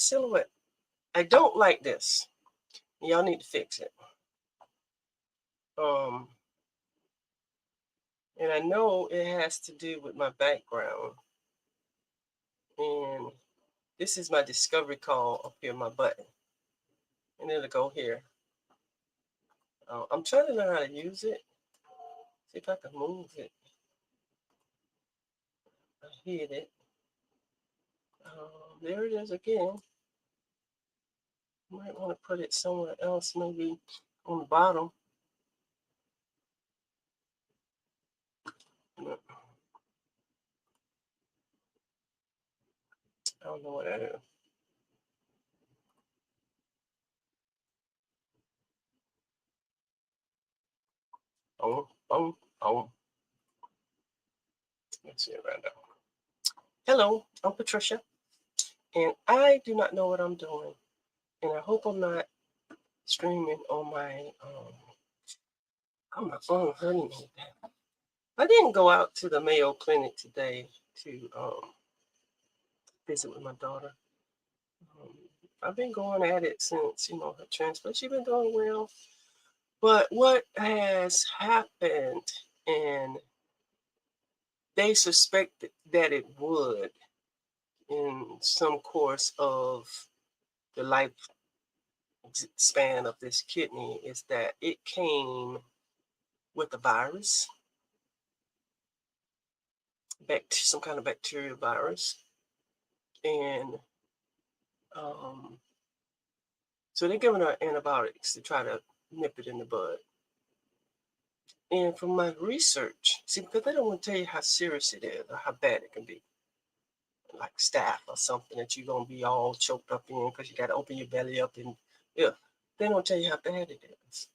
silhouette. I don't like this. Y'all need to fix it. Um, and I know it has to do with my background. And this is my discovery call up here, my button. And it'll go here. I'm trying to learn how to use it. See if I can move it. I hit it. There it is again. Might want to put it somewhere else, maybe on the bottom. I don't know what that is. Oh, oh, oh. Let's see it right now. Hello, I'm Patricia, and I do not know what I'm doing, and I hope I'm not streaming on my phone hurting me. I didn't go out to the Mayo Clinic today to visit with my daughter. Um, I've been going at it since her transplant. She's been doing well, but what has happened, and they suspected that it would in some course of the life span of this kidney, is that it came with a virus, some kind of bacterial virus, and um, so they're giving her antibiotics to try to nip it in the bud. And from my research, see, because they don't want to tell you how serious it is or how bad it can be, like staph or something that you're gonna be all choked up in because you got to open your belly up, and yeah, they don't tell you how bad it is.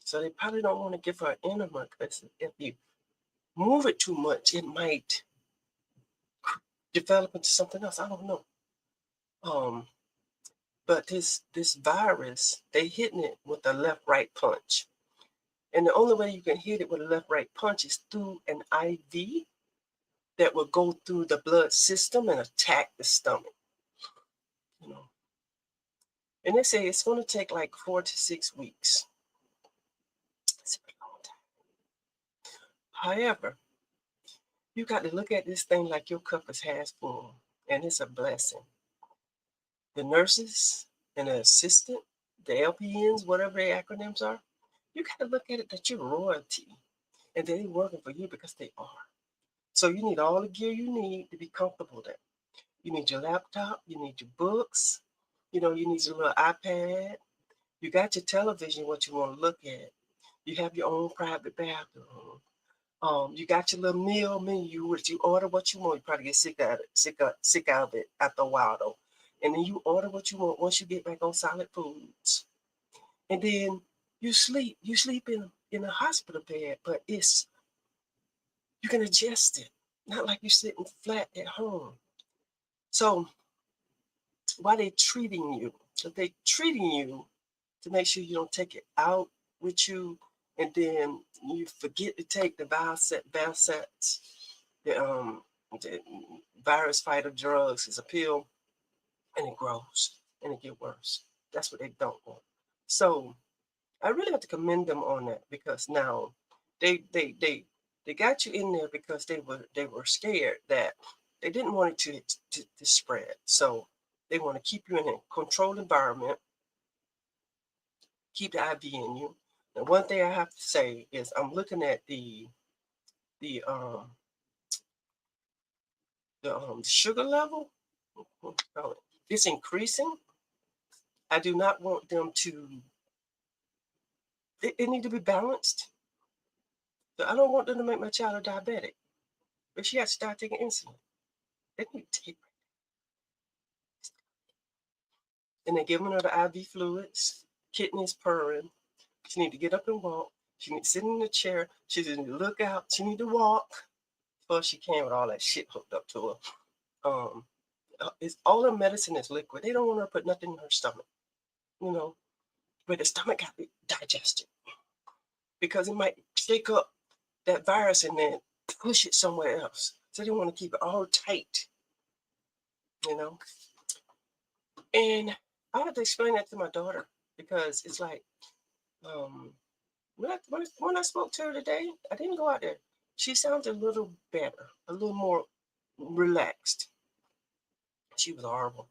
So they probably don't want to give her an enema because if you move it too much, it might develop into something else. I don't know. Um, but this virus, they hitting it with a left-right punch. And the only way you can hit it with a left-right punch is through an IV that will go through the blood system and attack the stomach. You know, and they say it's going to take like 4 to 6 weeks. It's a long time. However, you got to look at this thing like your cup is half full, and it's a blessing. The nurses and the assistant, the LPNs, whatever their acronyms are, you got to look at it that you're royalty, and they're working for you because they are. So you need all the gear you need to be comfortable there. You need your laptop, you need your books, you need your little iPad, you got your television, what you want to look at. You have your own private bathroom. You got your little meal menu, which you order what you want. You probably get sick out of it after a while though. And then you order what you want once you get back on solid foods. And then you sleep. You sleep in a hospital bed, but you can adjust it. Not like you're sitting flat at home. So why they treating you? So they treating you to make sure you don't take it out with you, and then you forget to take the Valsets, the virus fighter drugs is a pill, and it grows and it get worse. That's what they don't want. So I really have to commend them on that, because now they got you in there because they were scared that they didn't want it to spread. So they want to keep you in a controlled environment, keep the IV in you. And one thing I have to say is I'm looking at the sugar level. It's increasing. I do not want them to. It need to be balanced. So I don't want them to make my child a diabetic, but she has to start taking insulin. They need to take, and they're giving her the IV fluids. Kidneys purring. She need to get up and walk. She need to sit in the chair. She need to look out. She need to walk before she can with all that shit hooked up to her. Um, it's all her medicine is liquid. They don't want her to put nothing in her stomach, you know, but the stomach got to be digested, because it might shake up that virus and then push it somewhere else. So they want to keep it all tight, you know. And I had to explain that to my daughter because it's like, um, when I spoke to her today, I didn't go out there. She sounded a little better, a little more relaxed. She was horrible.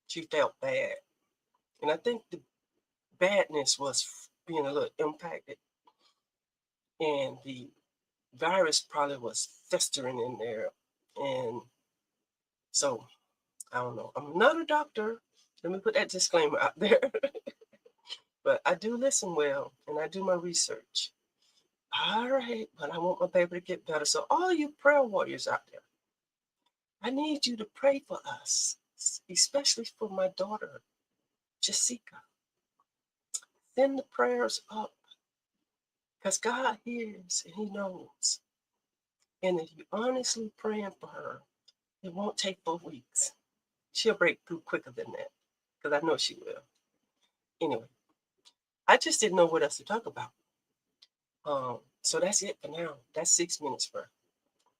She felt bad. And I think the badness was being a little impacted. And the virus probably was festering in there. And so, I don't know. I'm not a doctor. Let me put that disclaimer out there. But I do listen well and I do my research. All right, but I want my baby to get better. So, all you prayer warriors out there, I need you to pray for us, especially for my daughter, Jessica. Send the prayers up because God hears and He knows. And if you're honestly praying for her, it won't take 4 weeks. She'll break through quicker than that because I know she will. Anyway, I just didn't know what else to talk about. So that's it for now. That's 6 minutes for